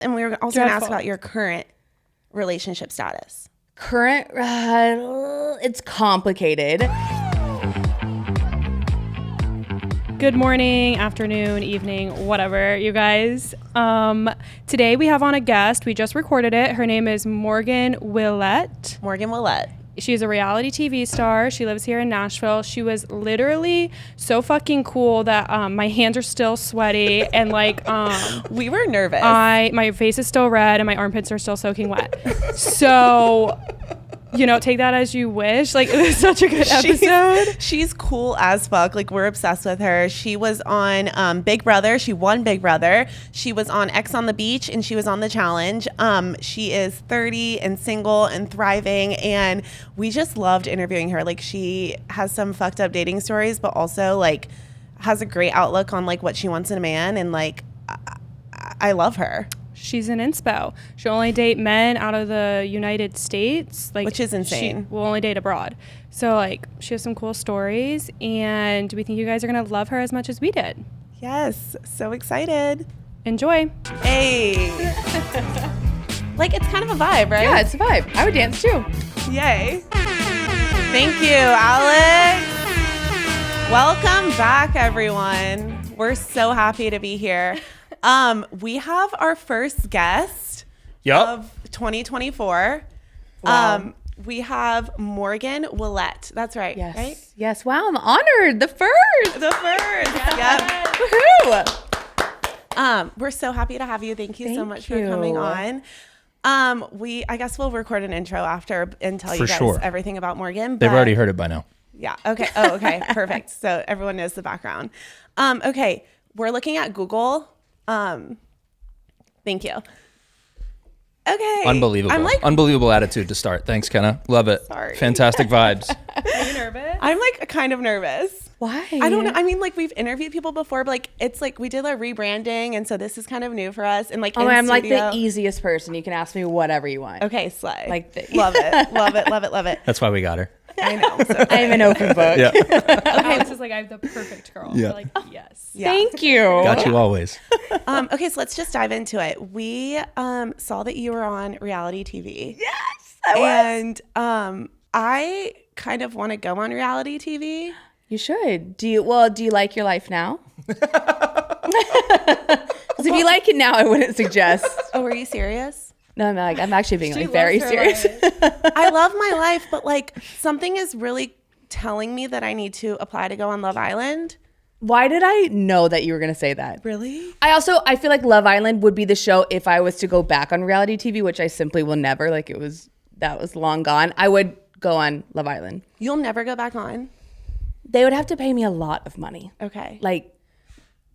And we were also going to ask about your current relationship status. Current, it's complicated. Good morning, afternoon, evening, whatever, you guys. Today we have on a guest. We just recorded it. Her name is Morgan Willett. Morgan Willett. She's a reality TV star. She lives here in Nashville. She was literally so fucking cool that my hands are still sweaty and like we were nervous. My face is still red and my armpits are still soaking wet. So, you know, take that as you wish. Like, it was such a good episode. She's cool as fuck. Like, we're obsessed with her. She was on Big Brother. She won Big Brother. She was on X on the Beach, and she was on The Challenge. She is 30 and single and thriving, and we just loved interviewing her. Like, she has some fucked up dating stories, but also, like, has a great outlook on, like, what she wants in a man, and, like, I love her. She's an inspo. She'll only date men out of the United States, like, which is insane. She will only date abroad. So, like, she has some cool stories, and we think you guys are gonna love her as much as we did. Yes, so excited. Enjoy. Hey. Like, it's kind of a vibe, right? Yeah, it's a vibe. I would dance too. Yay. Thank you, Alex. Welcome back, everyone. We're so happy to be here. We have our first guest of 2024. Wow. We have Morgan Willett. That's right. Yes. Right? Yes. Wow, I'm honored. The first. The first. Yes. Yep. Woohoo. We're so happy to have you. Thank you so much for you. coming on. I guess we'll record an intro after and tell you guys everything about Morgan. They've already heard it by now. Yeah. Okay. Oh, okay. Perfect. So everyone knows the background. Okay. We're looking at Google. Thank you. Okay. Unbelievable. Unbelievable attitude to start. Thanks, Kenna. Love it. Sorry. Fantastic vibes. Are you nervous? I'm like kind of nervous. Why? I don't know. I mean, like, we've interviewed people before, but like, it's like we did a rebranding, and so this is kind of new for us. And like, I'm like the easiest person. You can ask me whatever you want. Okay, slay. Like, love it, love it, love it, love it. That's why we got her. I know. So I'm an open book. Yeah. Alex is like, I have the perfect girl. Yeah. We're like, yes. Yeah. Thank you. Got you always. Okay, so let's just dive into it. We saw that you were on reality TV. Yes, I was. And I kind of want to go on reality TV. You should. Do you like your life now? Because if you like it now, I wouldn't suggest. Oh, are you serious? No, I'm actually being She like very loves her serious. life. I love my life, but like something is really telling me that I need to apply to go on Love Island. Why did I know that you were going to say that? Really? I feel like Love Island would be the show if I was to go back on reality TV, which I simply will never. Like that was long gone. I would go on Love Island. You'll never go back on? They would have to pay me a lot of money. Okay. Like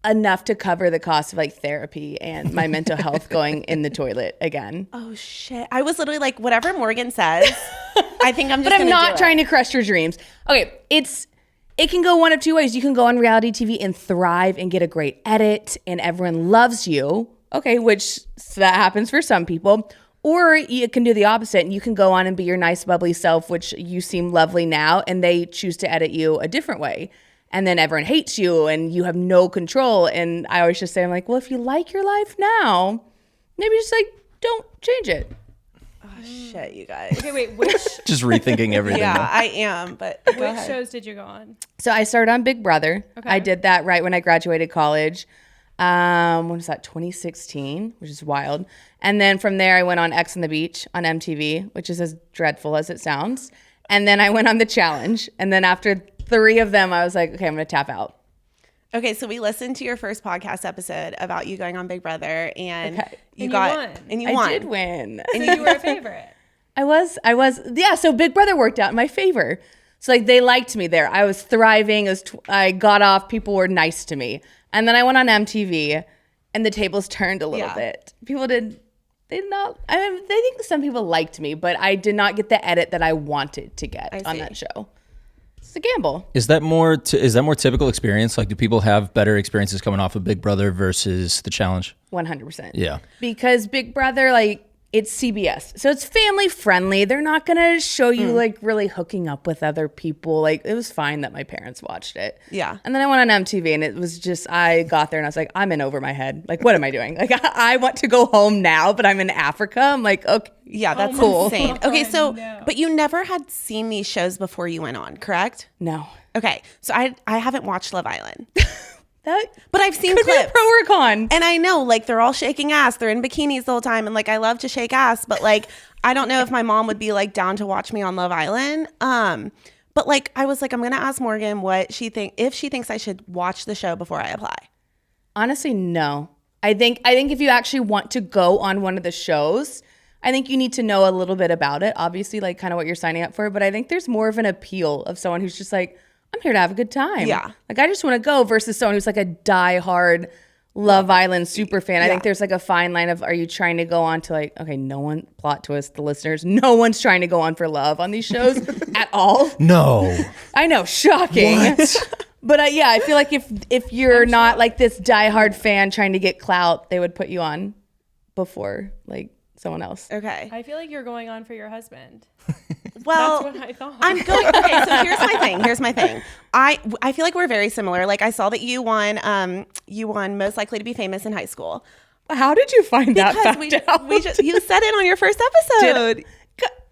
enough to cover the cost of like therapy and my mental health going in the toilet again. Oh shit. I was literally like, whatever Morgan says, I think I'm just But I'm not do trying to crush your dreams. Okay, it can go one of two ways. You can go on reality TV and thrive and get a great edit and everyone loves you. Okay, which that happens for some people. Or you can do the opposite and you can go on and be your nice, bubbly self, which you seem lovely now, and they choose to edit you a different way. And then everyone hates you and you have no control. And I always just say, I'm like, well, if you like your life now, maybe just like, don't change it. Oh shit, you guys. Okay, wait, which Just rethinking everything. Yeah, I am, but go ahead. shows did you go on? So I started on Big Brother. Okay. I did that right when I graduated college. When was that? 2016, which is wild. And then from there, I went on X on the Beach on MTV, which is as dreadful as it sounds. And then I went on The Challenge. And then after 3 of them, I was like, okay, I'm going to tap out. Okay, so we listened to your first podcast episode about you going on Big Brother, and Okay. you won. won. I did win. And you were a favorite. I was, yeah. So Big Brother worked out in my favor. So like they liked me there. I was thriving. I got off. People were nice to me. And then I went on MTV, and the tables turned a little bit. People they did not. I mean, they think some people liked me, but I did not get the edit that I wanted to get on that show. It's a gamble. Is that more typical experience? Like, do people have better experiences coming off of Big Brother versus The Challenge? 100%. Yeah. Because Big Brother, like, It's CBS. So it's family friendly. They're not going to show you like really hooking up with other people. Like it was fine that my parents watched it. Yeah. And then I went on MTV and it was just, I got there and I was like, I'm in over my head. Like, what am I doing? Like I want to go home now, but I'm in Africa. I'm like, okay. Yeah, that's cool. insane. Okay, so, no. but you never had seen these shows before you went on, correct? No. Okay, so I haven't watched Love Island, That but I've seen could be a clips. pro or con. And I know, like, they're all shaking ass. They're in bikinis the whole time. And, like, I love to shake ass. But, like, I don't know if my mom would be, like, down to watch me on Love Island. But, like, I was like, I'm going to ask Morgan what if she thinks I should watch the show before I apply. Honestly, no. I think if you actually want to go on one of the shows, I think you need to know a little bit about it. Obviously, like, kind of what you're signing up for. But I think there's more of an appeal of someone who's just like, I'm here to have a good time. Yeah. Like, I just want to go versus someone who's like a diehard Love Island super fan. I think there's like a fine line of, are you trying to go on to like, okay, no one, plot twist, the listeners, no one's trying to go on for love on these shows at all. No. I know, shocking. But yeah, I feel like if you're not like this diehard fan trying to get clout, they would put you on before like someone else. Okay. I feel like you're going on for your husband. Well, That's what I thought. I'm going. Okay, so here's my thing. I feel like we're very similar. Like I saw that you won Most Likely to Be Famous in high school. How did you find that fact out? You said it on your first episode.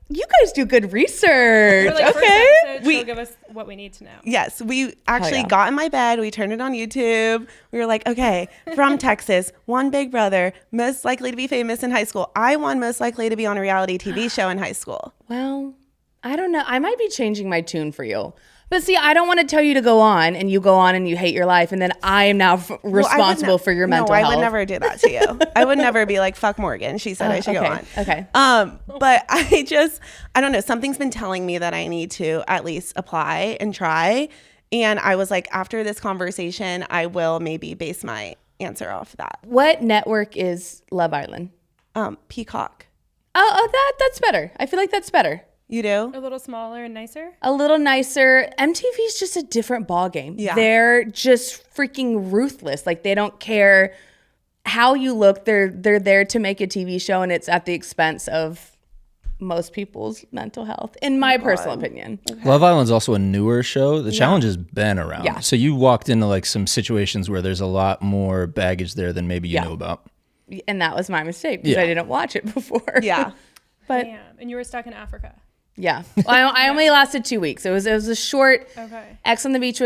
You guys do good research. For, like, first Okay. episode, she'll give us what we need to know. Yes, we actually yeah. got in my bed. We turned it on YouTube. We were like, okay, from Texas, won Big Brother, most likely to be famous in high school. I won most likely to be on a reality TV show in high school. Well, I don't know. I might be changing my tune for you. But see, I don't want to tell you to go on and you go on and you hate your life and then I am now responsible for your mental health. No, I would never do that to you. I would never be like, fuck Morgan. She said I should go on. Okay. But I don't know. Something's been telling me that I need to at least apply and try. And I was like, after this conversation, I will maybe base my answer off that. What network is Love Island? Peacock. That's better. I feel like that's better. You do? A little smaller and nicer. A little nicer. MTV's just a different ballgame. Yeah. They're just freaking ruthless. Like they don't care how you look. They're there to make a TV show and it's at the expense of most people's mental health, in my personal opinion. Okay. Love Island's also a newer show. The challenge has been around. Yeah. So you walked into like some situations where there's a lot more baggage there than maybe you knew about. And that was my mistake because I didn't watch it before. Yeah. But Damn. And you were stuck in Africa. yeah, well, I only lasted 2 weeks. It was a short. Okay. X on the Beach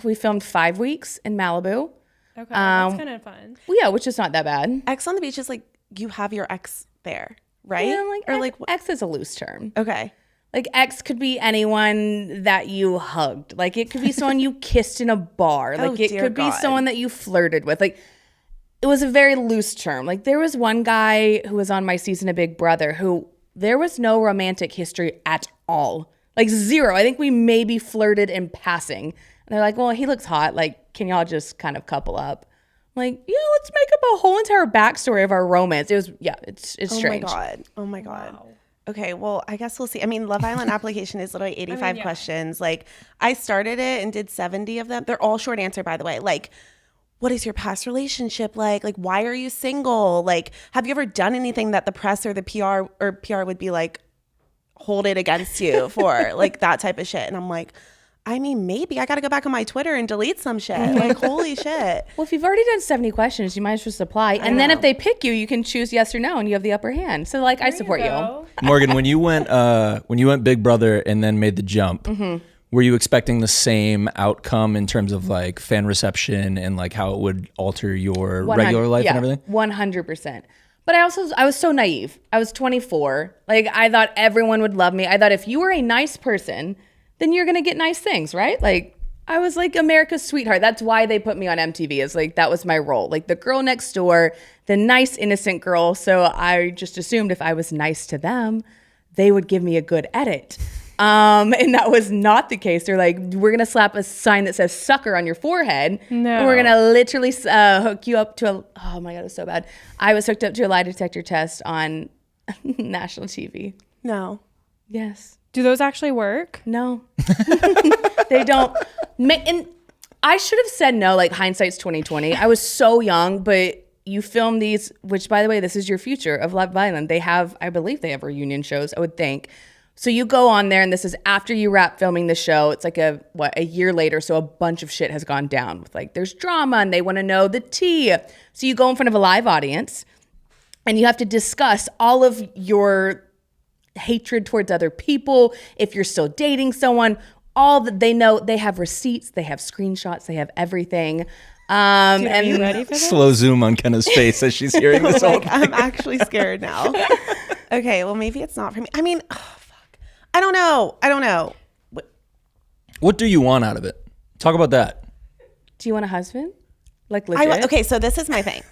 we filmed 5 weeks in Malibu. Okay. That's kind of fun. Well, yeah, which is not that bad. X on the Beach is like you have your ex there, right? Yeah, or like X is a loose term. okay. Like X could be anyone that you hugged. Like it could be someone you kissed in a bar. Like it dear could be God. someone that you flirted with. Like it was a very loose term. Like there was one guy who was on my season of Big Brother who there was no romantic history at all. Like zero. I think we maybe flirted in passing. And they're like, well, he looks hot. Like, can y'all just kind of couple up? I'm like, yeah, let's make up a whole entire backstory of our romance. It was, yeah, it's strange. Oh my God. Wow. Okay, well, I guess we'll see. I mean, Love Island application is literally 85 questions. Like, I started it and did 70 of them. They're all short answer, by the way. Like, what is your past relationship like? Like, why are you single? Like, have you ever done anything that the press or the PR would be like, hold it against you for like that type of shit? And I'm like, I mean, maybe I got to go back on my Twitter and delete some shit. Like, holy shit. Well, if you've already done 70 questions, you might as well just apply. And then if they pick you, you can choose yes or no and you have the upper hand. So like, I support you. Morgan, when you went Big Brother and then made the jump, were you expecting the same outcome in terms of like fan reception and like how it would alter your regular life and everything? 100%. But I was so naive. I was 24. Like I thought everyone would love me. I thought if you were a nice person, then you're going to get nice things, right? Like I was like America's sweetheart. That's why they put me on MTV. Is like that was my role. Like the girl next door, the nice innocent girl. So I just assumed if I was nice to them, they would give me a good edit. And that was not the case. They're like, we're going to slap a sign that says sucker on your forehead. No. And we're going to literally hook you up to oh my God, it was so bad. I was hooked up to a lie detector test on national TV. No. Yes. Do those actually work? No. They don't. And I should have said no, like hindsight's 2020. I was so young, but you film these, which by the way, this is your future of Love Island. I believe they have reunion shows, I would think. So you go on there, and this is after you wrap filming the show. It's like a year later, so a bunch of shit has gone down with like there's drama and they want to know the tea. So you go in front of a live audience and you have to discuss all of your hatred towards other people, if you're still dating someone, all that they know. They have receipts, they have screenshots, they have everything. Dude, are you ready for this? Slow zoom on Kenna's face as she's hearing this whole thing. I'm actually scared now. Okay, well, maybe it's not for me. I mean, I don't know. What do you want out of it? Talk about that. Do you want a husband? Like legit? Okay, so this is my thing.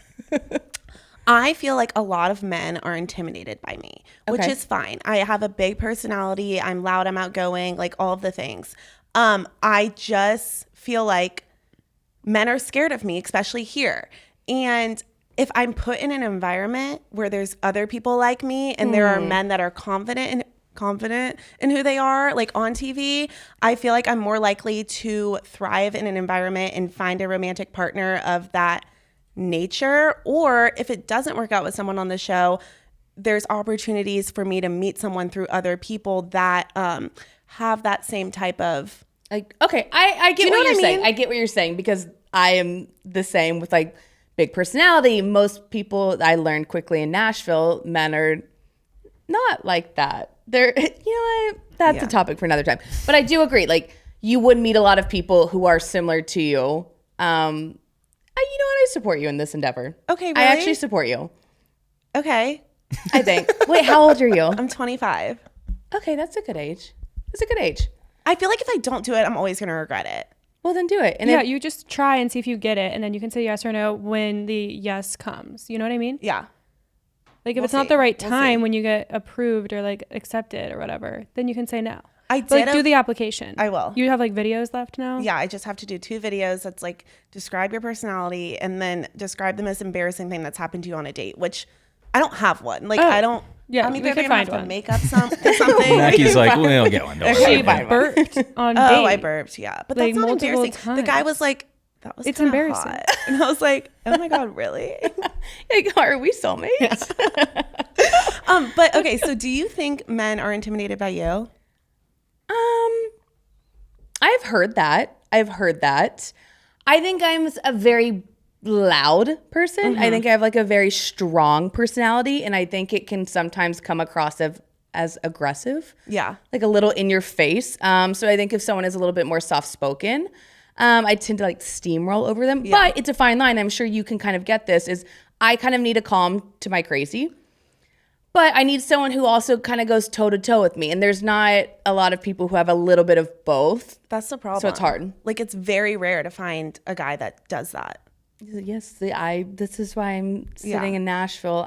I feel like a lot of men are intimidated by me, which Okay. is fine. I have a big personality. I'm loud, I'm outgoing, like all of the things. I just feel like men are scared of me, especially here. And if I'm put in an environment where there's other people like me and there are men that are confident in who they are, like on TV, I feel like I'm more likely to thrive in an environment and find a romantic partner of that nature. Or if it doesn't work out with someone on the show, there's opportunities for me to meet someone through other people that have that same type of Like, okay, I get you know what what you're I saying. mean? I get what you're saying because I am the same with like big personality. Most people I learned quickly in Nashville, men are not like that. They're, you know what? That's a topic for another time. But I do agree. Like, you would meet a lot of people who are similar to you. You know what? I support you in this endeavor. Okay, I really? actually support you. Okay, I think. Wait, how old are you? I'm 25. Okay, that's a good age. That's a good age. I feel like if I don't do it, I'm always going to regret it. Well, then do it. And Yeah, if, you just try and see if you get it, and then you can say yes or no when the yes comes. You know what I mean? Yeah. Like if We'll it's not see. the right We'll time see. when you get approved or like accepted or whatever, then you can say no. I But, like did do a- the application. I will. You have like videos left now? Yeah, I just have to do 2 videos that's like describe your personality and then describe the most embarrassing thing that's happened to you on a date, which I don't have one. Like I don't. yeah, I'm we either could gonna have find to one. make up something. Mackie's like, we'll get one. Don't worry She about it." burped on Oh, date. I burped. Yeah, but Like, that's not multiple embarrassing. The guy times. was like, "That was It's kinda embarrassing. hot." And I was like, "Oh my god, really?" like, are we soulmates? But okay, so do you think men are intimidated by you? I've heard that. I think I'm a very loud person. I think I have like a very strong personality, and I think it can sometimes come across as aggressive. Yeah. Like a little in your face. So I think if someone is a little bit more soft spoken, I tend to like steamroll over them. But it's a fine line. I'm sure you can kind of get this. Is I kind of need a calm to my crazy. But I need someone who also kind of goes toe to toe with me. And there's not a lot of people who have a little bit of both. That's the problem. So it's hard. Like it's very rare to find a guy that does that. Yes, this is why I'm sitting Yeah. in Nashville.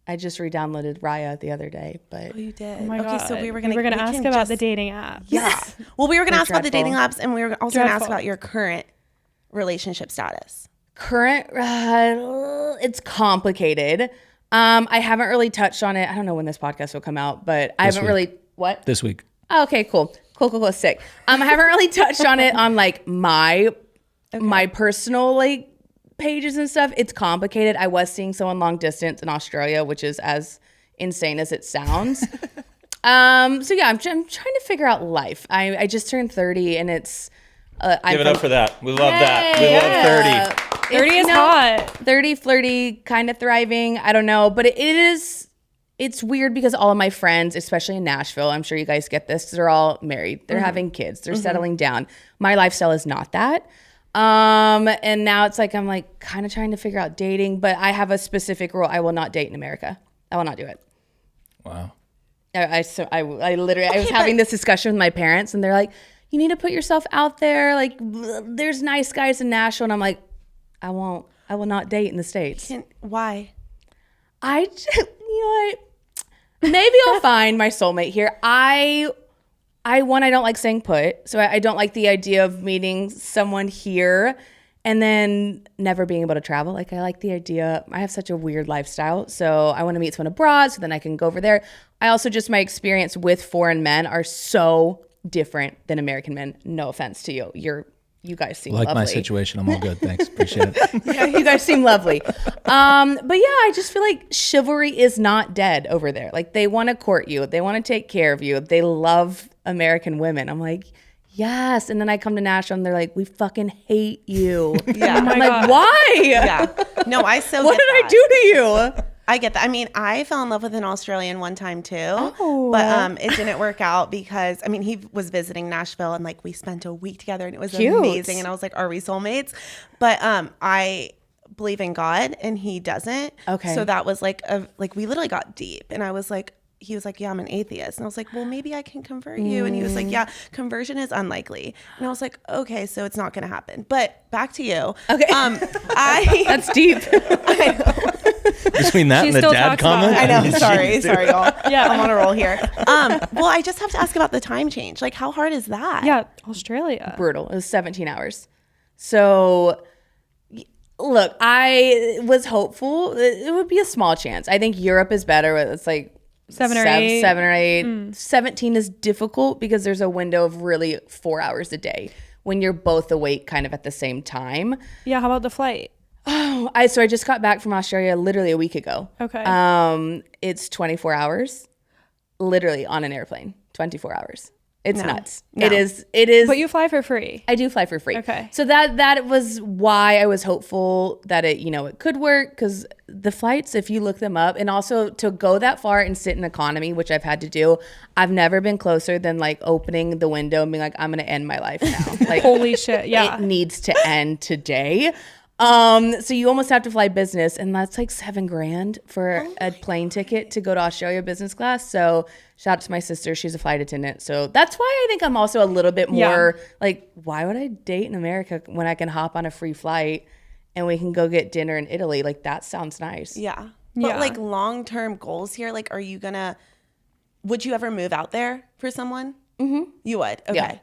I just re-downloaded Raya the other day, but Oh, you did. Oh my okay, God. so we were gonna we ask can about just- the dating app. Yeah. Well, we were gonna They're ask about the dating dreadful. apps, and we were also gonna ask Dreadful. about your current relationship status. current, it's complicated. I haven't really touched on it. I don't know when this podcast will come out, but I haven't week. really, what? This week. Oh, okay, cool. Sick. I haven't really touched on it on like my personal like pages and stuff. It's complicated. I was seeing someone long distance in Australia, which is as insane as it sounds. So yeah, I'm trying to figure out life. I just turned 30 and it's, Give it up for that. We love that. We love 30. 30 is hot. 30, flirty, kind of thriving. I don't know, but it's weird because all of my friends, especially in Nashville, I'm sure you guys get this, they're all married. They're having kids. They're settling down. My lifestyle is not that. And now it's like I'm like kind of trying to figure out dating, but I have a specific rule. I will not date in America. I will not do it. Wow. I literally I was having this discussion with my parents, and they're like, "You need to put yourself out there. Like, there's nice guys in Nashville," and I'm like, I will not date in the States. Why? You know what? Maybe I'll find my soulmate here. I don't like staying put, so I don't like the idea of meeting someone here and then never being able to travel. Like I like the idea. I have such a weird lifestyle, so I want to meet someone abroad, so then I can go over there. I also just my experience with foreign men are so different than American men. No offense to you, you're you guys seem Like lovely. my situation, I'm all good. Thanks. Appreciate it. Yeah, you guys seem lovely. But yeah, I just feel like chivalry is not dead over there. Like they want to court you. They want to take care of you. They love American women. I'm like, yes. And then I come to Nashville and they're like, we fucking hate you. Yeah. I'm like, why? Yeah. No, I so What get did I that. do to you? I get that. I mean, I fell in love with an Australian one time too, Oh. but it didn't work out because I mean he was visiting Nashville and like we spent a week together and it was Cute. amazing and I was like, are we soulmates? But I believe in God and he doesn't. Okay. So that was like we literally got deep and I was like. He was like, yeah, I'm an atheist. And I was like, well, maybe I can convert you. And he was like, yeah, conversion is unlikely. And I was like, okay, so it's not going to happen. But back to you. Okay. That's deep. Between that She and the still dad talks about comment. it. I know. mean, Sorry, geez, sorry, y'all. Yeah. I'm on a roll here. Well, I just have to ask about the time change. Like, how hard is that? Yeah, Australia. Brutal. It was 17 hours. So look, I was hopeful it would be a small chance. I think Europe is better. It's like 7 or 8. 7 or 8. 17 is difficult because there's a window of really 4 hours a day when you're both awake kind of at the same time. Yeah, how about the flight? So I just got back from Australia literally a week ago. Okay. It's 24 hours literally on an airplane. 24 hours. It's nuts. No. It is. But you fly for free. I do fly for free. Okay. So that was why I was hopeful that it could work, because the flights, if you look them up, and also to go that far and sit in economy, which I've had to do, I've never been closer than like opening the window and being like, I'm going to end my life now. Like, Holy shit. Yeah. it needs to end today. So you almost have to fly business, and that's like $7,000 for a plane ticket to go to Australia business class. So shout out to my sister. She's a flight attendant. So that's why I think I'm also a little bit more like, why would I date in America when I can hop on a free flight and we can go get dinner in Italy? Like, that sounds nice. Yeah. But Yeah. like long-term goals here, like, would you ever move out there for someone? Mm-hmm. You would? Okay. Yeah.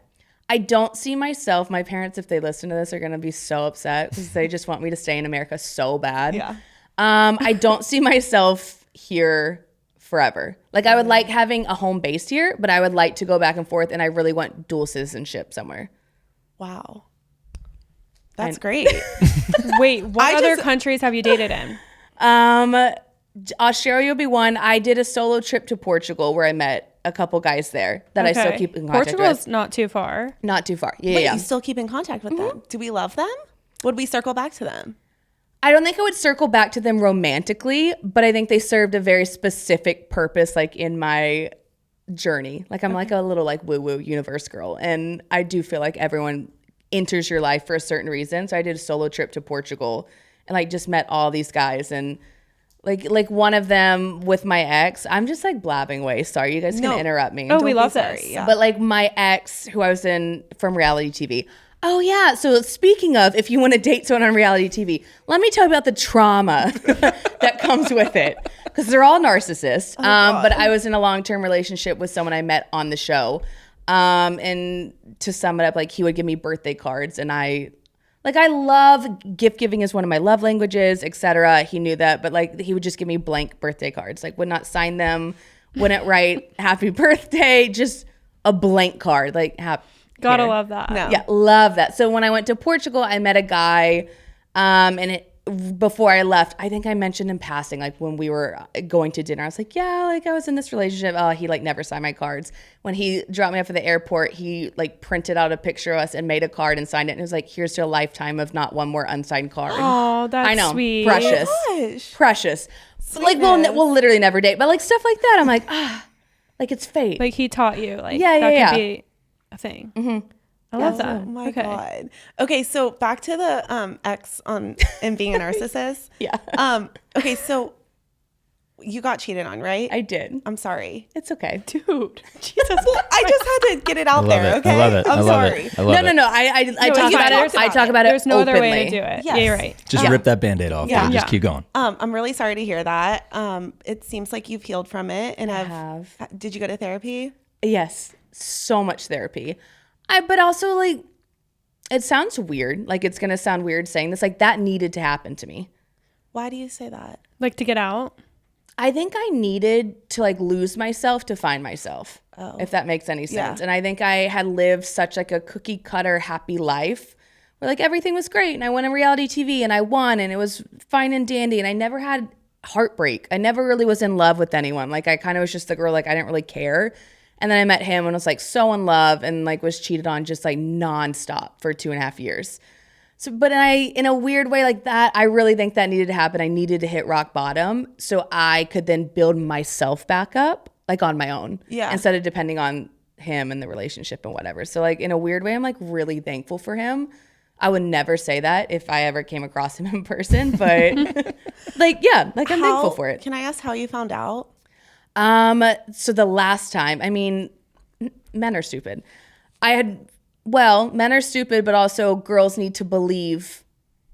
I don't see myself, my parents, if they listen to this, are going to be so upset because they just want me to stay in America so bad. Yeah. I don't see myself here forever. Like, I would like having a home base here, but I would like to go back and forth, and I really want dual citizenship somewhere. Wow. That's great. Wait, what I other just- countries have you dated in? Australia will be one. I did a solo trip to Portugal where I met a couple guys there that I still Okay. keep in contact Portugal's with. not too far. Not too far. Yeah, But yeah. you still keep in contact with them. Do we love them? Would we circle back to them? I don't think I would circle back to them romantically, but I think they served a very specific purpose, like in my journey. Like, I'm like a little like woo-woo universe girl, and I do feel like everyone enters your life for a certain reason. So I did a solo trip to Portugal and like just met all these guys, and like one of them with my ex. I'm just like blabbing away. Sorry, you guys can No. interrupt me. Oh, we Don't be love sorry. this. Yeah. But like my ex, who I was in from reality TV. Oh yeah. So speaking of, if you want to date someone on reality TV, let me tell you about the trauma that comes with it, because they're all narcissists. But I was in a long-term relationship with someone I met on the show. And to sum it up, like, he would give me birthday cards, and I love gift giving is one of my love languages, etc. He knew that, but like, he would just give me blank birthday cards, like would not sign them, wouldn't write happy birthday, just a blank card, like Gotta here. love that. No. Yeah, love that. So when I went to Portugal, I met a guy, before I left, I think I mentioned in passing, like when we were going to dinner, I was like, yeah, like I was in this relationship. Oh, he like never signed my cards. When he dropped me off at the airport, he like printed out a picture of us and made a card and signed it. And it was like, here's to a lifetime of not one more unsigned card. Oh, that's I know, sweet. precious, Gosh. precious. But, like we'll literally never date, but like stuff like that, I'm like, like it's fate. Like, he taught you, like, Yeah, that yeah, could yeah. be a thing. Mm-hmm. I love that. Oh my Okay. God. Okay, so back to the ex and being a narcissist. Yeah. Okay, so you got cheated on, right? I did. I'm sorry. It's okay. Dude. Jesus. Well, I just had to get it out I love there, it. okay? I love it. I'm I love sorry. it. I love it. No. I No, talk it's about fine. it. I talk about it. There's no other way to openly. do it. Yes. Yeah, you're right. Just rip that Band-Aid off. Yeah. Yeah. Just Yeah. keep going. I'm really sorry to hear that. It seems like you've healed from it and have. Did you go to therapy? Yes, so much therapy. But also, like, it sounds weird. Like, it's gonna sound weird saying this. Like, that needed to happen to me. Why do you say that? Like, to get out. I think I needed to like lose myself to find myself. If that makes any sense. Yeah. And I think I had lived such like a cookie cutter happy life where like everything was great and I went on reality TV and I won and it was fine and dandy and I never had heartbreak. I never really was in love with anyone. Like I kind of was just the girl, like I didn't really care. And then I met him and was like so in love and like was cheated on just like nonstop for 2.5 years. So, but in a weird way like that, I really think that needed to happen. I needed to hit rock bottom so I could then build myself back up like on my own. Yeah. Instead of depending on him and the relationship and whatever. So like in a weird way, I'm like really thankful for him. I would never say that if I ever came across him in person, but like, yeah, like I'm thankful for it. Can I ask how you found out? So the last time, I mean, men are stupid. Men are stupid, but also girls need to believe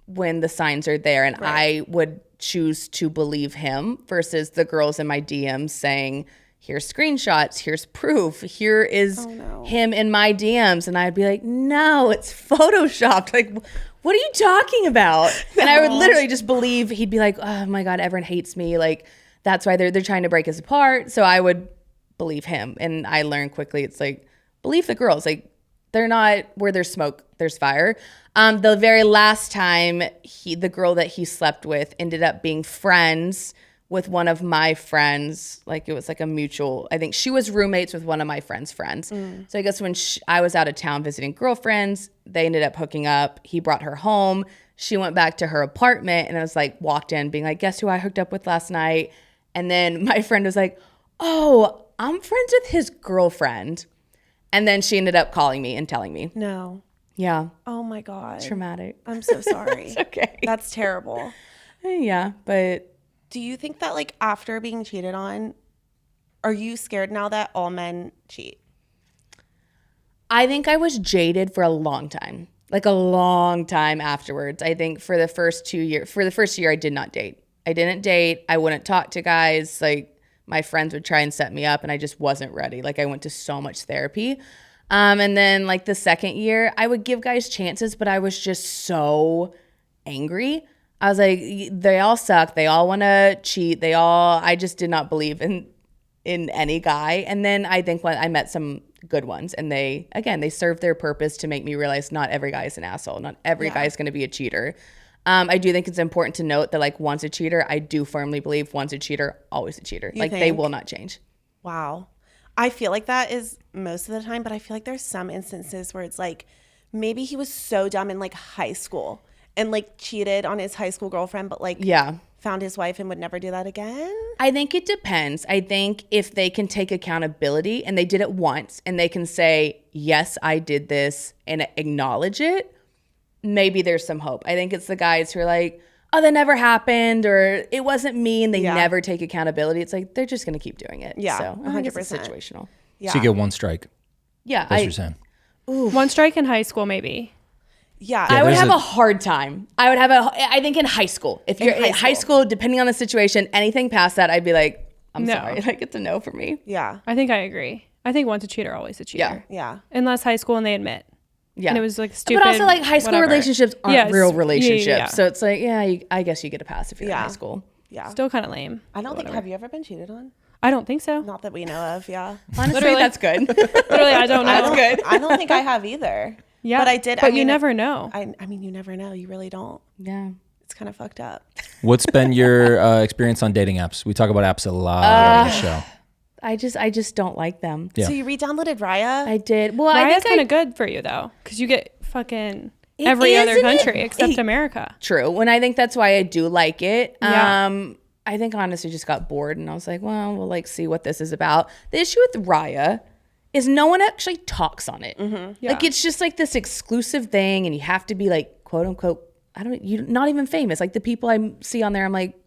when the signs are there. And I would choose to believe him versus the girls in my DMs saying, here's screenshots, here's proof, here is him in my DMs. And I'd be like, no, it's Photoshopped. Like, what are you talking about? And I would literally just believe, he'd be like, oh my God, everyone hates me. Like, that's why they're trying to break us apart. So I would believe him. And I learned quickly, it's like, believe the girls. Like, they're not where there's smoke, there's fire. The very last time the girl that he slept with ended up being friends with one of my friends. Like it was like a mutual, I think she was roommates with one of my friend's friends. So I guess when I was out of town visiting girlfriends, they ended up hooking up. He brought her home. She went back to her apartment and I was like, walked in being like, guess who I hooked up with last night? And then my friend was like, oh, I'm friends with his girlfriend. And then she ended up calling me and telling me. No. Yeah. Oh my God. Traumatic. I'm so sorry. It's okay. That's terrible. Yeah, but Do you think that like after being cheated on, are you scared now that all men cheat? I think I was jaded for a long time. Like a long time afterwards. I think for the first year I did not date. I didn't date. I wouldn't talk to guys. Like my friends would try and set me up and I just wasn't ready. Like I went to so much therapy. And then like the second year I would give guys chances, but I was just so angry. I was like, they all suck. They all want to cheat. I just did not believe in any guy. And then I think when I met some good ones and they served their purpose to make me realize not every guy is an asshole. Not every guy is going to be a cheater. I do think it's important to note that like once a cheater, I do firmly believe once a cheater, always a cheater. Like they will not change. Wow. I feel like that is most of the time, but I feel like there's some instances where it's like maybe he was so dumb in like high school and like cheated on his high school girlfriend, but like found his wife and would never do that again. I think it depends. I think if they can take accountability and they did it once and they can say, yes, I did this and acknowledge it, maybe there's some hope. I think it's the guys who are like, oh, that never happened or it wasn't me and they never take accountability. It's like, they're just going to keep doing it. Yeah, so 100%. It's situational. Yeah. So you get one strike. Yeah. That's what you're saying. One strike in high school, maybe. Yeah. I would have a hard time. I think in high school, if you're in high school, depending on the situation, anything past that, I'd be like, I'm sorry. Like it's a no for me. Yeah. I think I agree. I think once a cheater, always a cheater. Yeah. Unless high school and they admit. Yeah. And it was like stupid. But also like high school relationships aren't real relationships. Yeah. So it's like, I guess you get a pass if you're in high school. Yeah. Still kind of lame. I don't think, have you ever been cheated on? I don't think so. Not that we know of. Yeah. Honestly, Literally. that's good. Literally, I don't know. That's good. I don't think I have either. Yeah. But I did. But you never know. I mean, you never know. You really don't. Yeah. It's kind of fucked up. What's been your experience on dating apps? We talk about apps a lot on the show. I just don't like them. Yeah. So you re-downloaded Raya? I did. Well, Raya's I think kind of good for you though, because you get fucking every other country except America. True. When I think that's why I do like it. Yeah. I think honestly just got bored and I was like, well, we'll like see what this is about. The issue with Raya is no one actually talks on it. Mm-hmm. Yeah. Like it's just like this exclusive thing and you have to be like quote unquote, you're not even famous. Like the people I see on there, I'm like,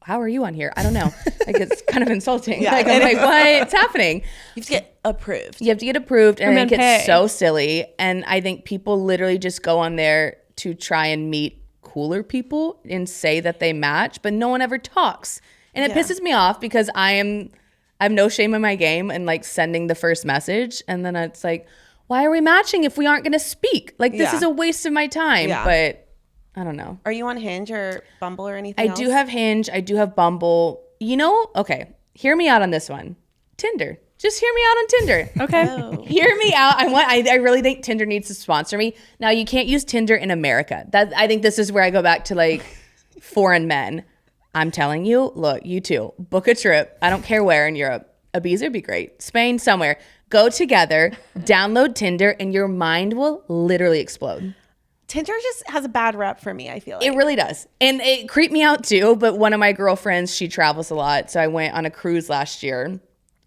how are you on here? I don't know. Like it's kind of insulting. Like I'm like, what's happening? You have to get approved. You have to get approved and then it gets pay. so silly. And I think people literally just go on there to try and meet cooler people and say that they match, but no one ever talks. And it pisses me off because I have no shame in my game and like sending the first message. And then it's like, why are we matching if we aren't going to speak? Like this is a waste of my time. Yeah. But I don't know. Are you on Hinge or Bumble or anything else? I do have Hinge. I do have Bumble. You know, okay, hear me out on this one. Tinder. Just hear me out on Tinder. Okay. Oh. Hear me out. I really think Tinder needs to sponsor me. Now you can't use Tinder in America. I think this is where I go back to like foreign men. I'm telling you, look, you two, book a trip. I don't care where in Europe. Ibiza would be great. Spain, somewhere. Go together, download Tinder, and your mind will literally explode. Tinder just has a bad rep for me, I feel like. It really does. And it creeped me out too, but one of my girlfriends, she travels a lot. So I went on a cruise last year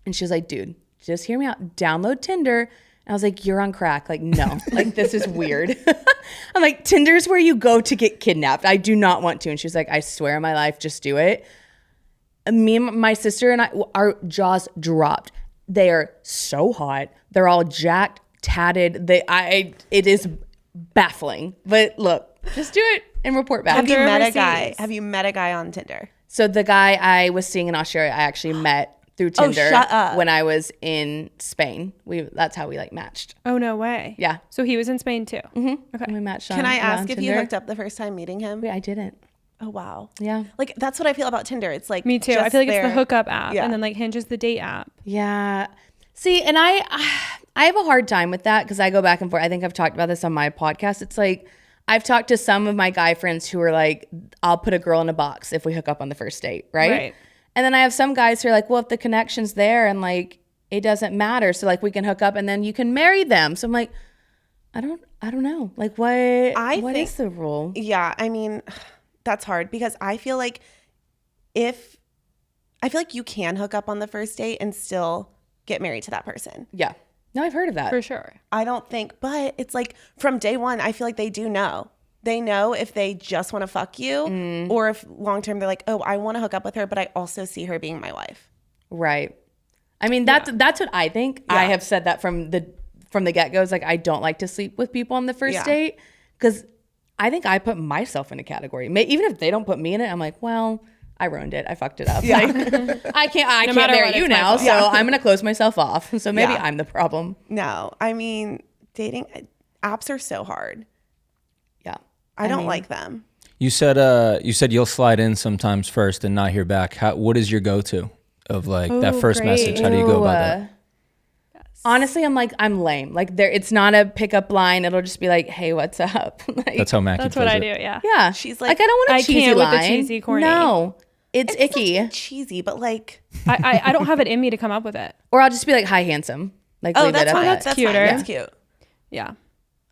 and she was like, dude, just hear me out. Download Tinder. And I was like, you're on crack. Like, no, like this is weird. I'm like, Tinder's where you go to get kidnapped. I do not want to. And she's like, I swear on my life, just do it. And me and my sister and I, our jaws dropped. They are so hot. They're all jacked, tatted. It is baffling. But look, just do it and report back. Have you met a overseas. guy? Have you met a guy on Tinder? So the guy I was seeing in Australia, I actually met through Tinder shut up. when I was in Spain. That's how we like matched. Oh, no way. Yeah. So he was in Spain too. Mm-hmm. Okay. We matched. Can I on ask if you Tinder. hooked up the first time meeting him? Wait, I didn't. Oh, wow. Yeah. Like, that's what I feel about Tinder. It's like, Me too. I just feel like it's the there. hookup app, Yeah. and then like Hinge is the date app. Yeah. See, and I have a hard time with that because I go back and forth. I think I've talked about this on my podcast. It's like I've talked to some of my guy friends who are like, I'll put a girl in a box if we hook up on the first date, right? Right. And then I have some guys who are like, well, if the connection's there and like it doesn't matter, so like we can hook up and then you can marry them. So I'm like, I don't know. Like what is the rule? Yeah, I mean, that's hard because I feel like you can hook up on the first date and still get married to that person. Yeah. No, I've heard of that. For sure. I don't think, but it's like from day one, I feel like they do know. They know if they just want to fuck you or if long term they're like, oh, I want to hook up with her, but I also see her being my wife. Right. I mean, that's what I think. Yeah. I have said that from the get-go. It's like I don't like to sleep with people on the first Yeah. date because I think I put myself in a category. Even if they don't put me in it, I'm like, well, I ruined it. I fucked it up. Yeah. Like, I can't matter marry what, you it's my now, fault. so Yeah. I'm gonna close myself off. So maybe Yeah. I'm the problem. No, I mean, dating apps are so hard. Yeah. I don't mean, like them. You said you'll slide in sometimes first and not hear back. What is your go-to of like that Oh, first great. message? How do you go about that? Honestly, I'm lame. Like it's not a pickup line. It'll just be like, hey, what's up? Like, That's how Mackie That's plays what I it. do. Yeah. yeah. She's like, I don't want a I cheesy can't with the line. cheesy, corny. No, it's icky. not cheesy, but like, I don't have it in me to come up with it. Or I'll just be like, hi, handsome. Like, oh, leave that's it at fine. that. That's cuter. fine. That's cute. Yeah.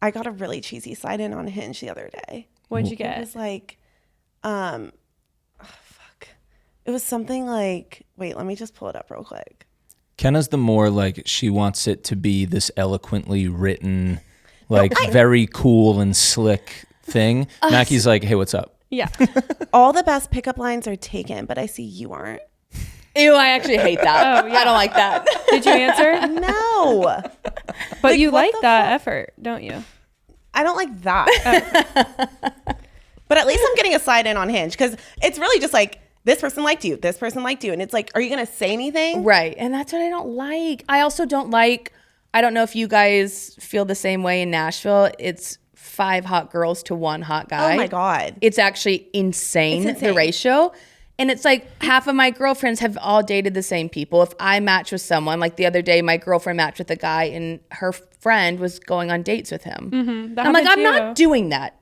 I got a really cheesy slide in on Hinge the other day. What'd you It get? was like, fuck. It was something like, wait, let me just pull it up real quick. Kenna's the more like she wants it to be this eloquently written, like very cool and slick thing. Mackie's like, hey, what's up? Yeah. All the best pickup lines are taken, but I see you aren't. Ew, I actually hate that. Oh, yeah. I don't like that. Did you answer? No, But you what like the that effort, don't you? I don't like that. But at least I'm getting a slide in on Hinge because it's really just like, this person liked you, this person liked you. And it's like, are you going to say anything? Right. And that's what I don't like. I also don't like, I don't know if you guys feel the same way in Nashville. It's 5 hot girls to 1 hot guy. Oh my God. It's actually insane, It's insane. the ratio. And it's like half of my girlfriends have all dated the same people. If I match with someone, like the other day, my girlfriend matched with a guy and her friend was going on dates with him. That I'm like, happened I'm too. not doing that.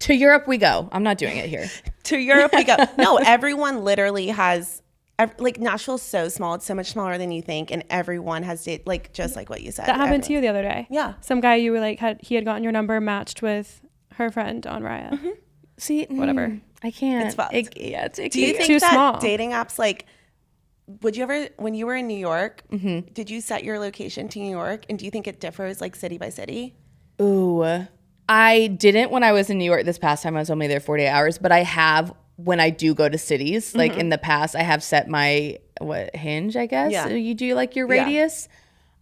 To Europe we go. I'm not doing it here. To Europe we go. No, everyone literally has, like Nashville's so small. It's so much smaller than you think. And everyone has dated, like, just like what you said. That happened to you the other day. Yeah. Some guy you were like he had gotten your number matched with her friend on Raya. See, Whatever. I can't. It's fucked. It's icky. Do you think Too that small. dating apps, like, would you ever, when you were in New York, did you set your location to New York? And do you think it differs like city by city? Ooh, I didn't when I was in New York this past time. I was only there 48 hours, but I have when I do go to cities. Like in the past, I have set my Hinge, I guess. Yeah. So you do like your Yeah. radius.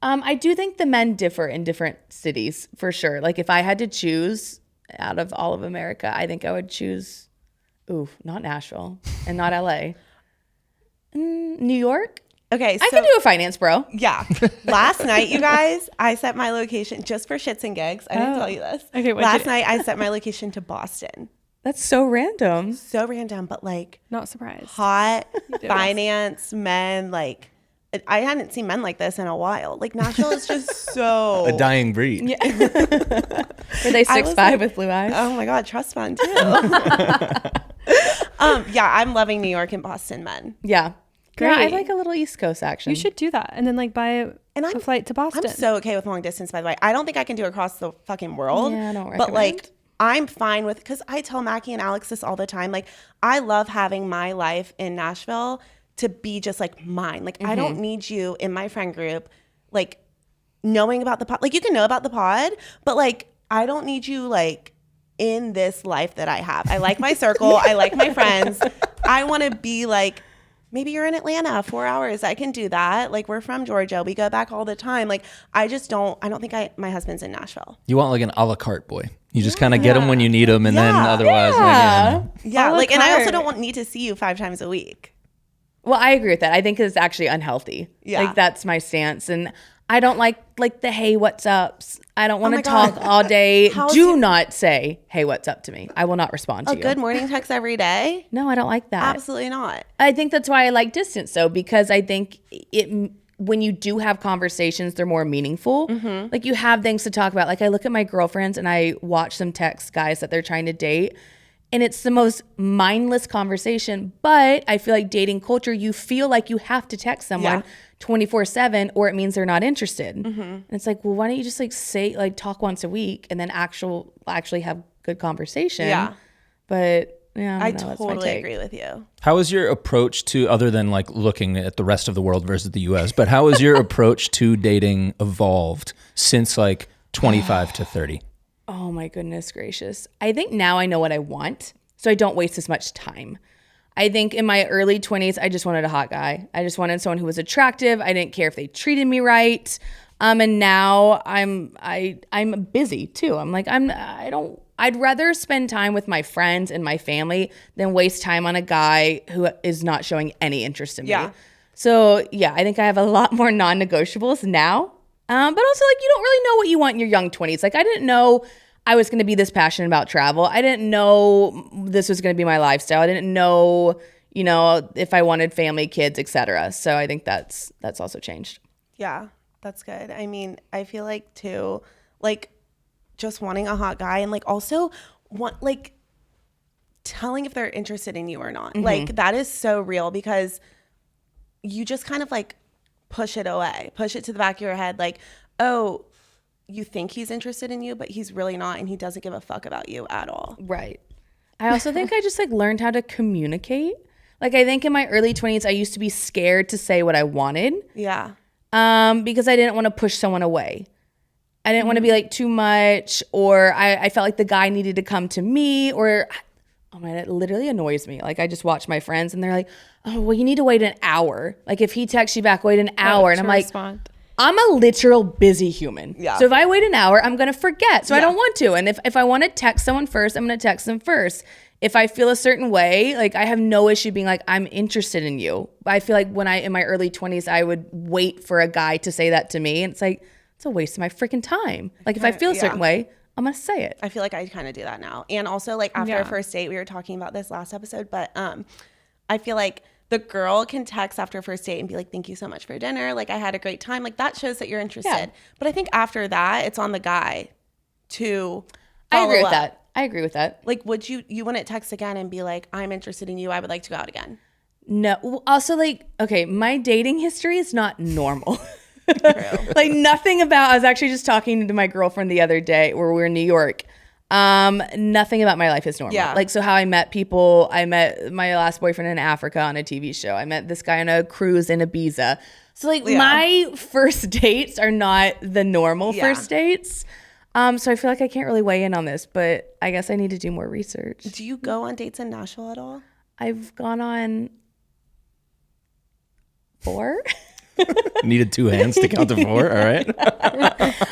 I do think the men differ in different cities for sure. Like if I had to choose out of all of America, I think I would choose, not Nashville and not LA. New York. Okay, so I can do a finance bro. yeah. Last night, you guys, I set my location just for shits and gigs. I didn't tell you this. Okay, what'd you Last do? night, I set my location to Boston. That's so random. So random, but like Not surprised. hot finance men, like I hadn't seen men like this in a while. Like Nashville is just so A dying breed. Yeah. Were they 6'5" like, with blue eyes? Oh my God, trust fund too. Yeah, I'm loving New York and Boston men. Yeah. Great. Yeah, I like a little East Coast action. You should do that and then like buy a flight to Boston. I'm so okay with long distance, by the way. I don't think I can do across the fucking world. Yeah, I don't But like, recommend. I'm fine with, because I tell Mackie and Alex this all the time. Like, I love having my life in Nashville to be just like mine. Like, I don't need you in my friend group, like knowing about the pod. Like, you can know about the pod, but like, I don't need you like in this life that I have. I like my circle. I like my friends. I want to be like, maybe you're in Atlanta, 4 hours. I can do that. Like, we're from Georgia. We go back all the time. Like, I don't think my husband's in Nashville. You want like an a la carte boy. You just kind of get them when you need them, and then Yeah. otherwise, Yeah. A la Like, and I also carte. don't need to see you 5 times a week. Well, I agree with that. I think it's actually unhealthy. Yeah. Like that's my stance. And I don't like the hey, what's ups. I don't want my to talk God. all day. How's Do your- not say, hey, what's up to me. I will not respond to A you. good morning text every day? No, I don't like that. Absolutely not. I think that's why I like distance though, because I think when you do have conversations, they're more meaningful. Like you have things to talk about. Like I look at my girlfriends and I watch them text guys that they're trying to date. And it's the most mindless conversation. But I feel like dating culture, you feel like you have to text someone 24/7 or it means they're not interested. And it's like, well, why don't you just like say, like talk once a week and then actually have good conversation. Yeah. But yeah, I don't know, that's my totally take. agree with you. How is your approach to, other than like looking at the rest of the world versus the US, but how is your approach to dating evolved since like 25 to 30? Oh my goodness gracious. I think now I know what I want, so I don't waste as much time. I think in my early 20s, I just wanted a hot guy. I just wanted someone who was attractive. I didn't care if they treated me right. And now I'm busy too. I'm like, I'd rather spend time with my friends and my family than waste time on a guy who is not showing any interest in me. Yeah. So yeah, I think I have a lot more non-negotiables now. But also like you don't really know what you want in your young 20s. Like I didn't know I was going to be this passionate about travel. I didn't know this was going to be my lifestyle. I didn't know, if I wanted family, kids, etc. So I think that's also changed. Yeah, that's good. I mean, I feel like too, like just wanting a hot guy and like also telling if they're interested in you or not. Like that is so real because you just kind of like push it away, push it to the back of your head. Like, oh, you think he's interested in you, but he's really not. And he doesn't give a fuck about you at all. Right. I also think I just like learned how to communicate. Like I think in my early 20s, I used to be scared to say what I wanted. Yeah. Because I didn't want to push someone away. I didn't want to be like too much, or I felt like the guy needed to come to me, or oh man, it literally annoys me. Like I just watch my friends and they're like, oh, well, you need to wait an hour. Like if he texts you back, wait an hour. And I'm like, respond. I'm a literal busy human. Yeah. So if I wait an hour, I'm going to forget. So I don't want to. And if I want to text someone first, I'm going to text them first. If I feel a certain way, like I have no issue being like, I'm interested in you. But I feel like in my early 20s, I would wait for a guy to say that to me. And it's like, it's a waste of my freaking time. Like if I feel a certain way, I'm going to say it. I feel like I kind of do that now. And also like after a first date, we were talking about this last episode, but I feel like the girl can text after a first date and be like, thank you so much for dinner. Like I had a great time. Like that shows that you're interested. Yeah. But I think after that, it's on the guy to I agree follow with up. that. I agree with that. Like would you wouldn't text again and be like, I'm interested in you. I would like to go out again. No. Well, also like, okay, my dating history is not normal. True. Like nothing about, I was actually just talking to my girlfriend the other day where we were in New York. Nothing about my life is normal. Yeah. Like, so how I met people, I met my last boyfriend in Africa on a TV show. I met this guy on a cruise in Ibiza. So like my first dates are not the normal first dates. So I feel like I can't really weigh in on this, but I guess I need to do more research. Do you go on dates in Nashville at all? I've gone on 4. Needed 2 hands to count to 4. All right.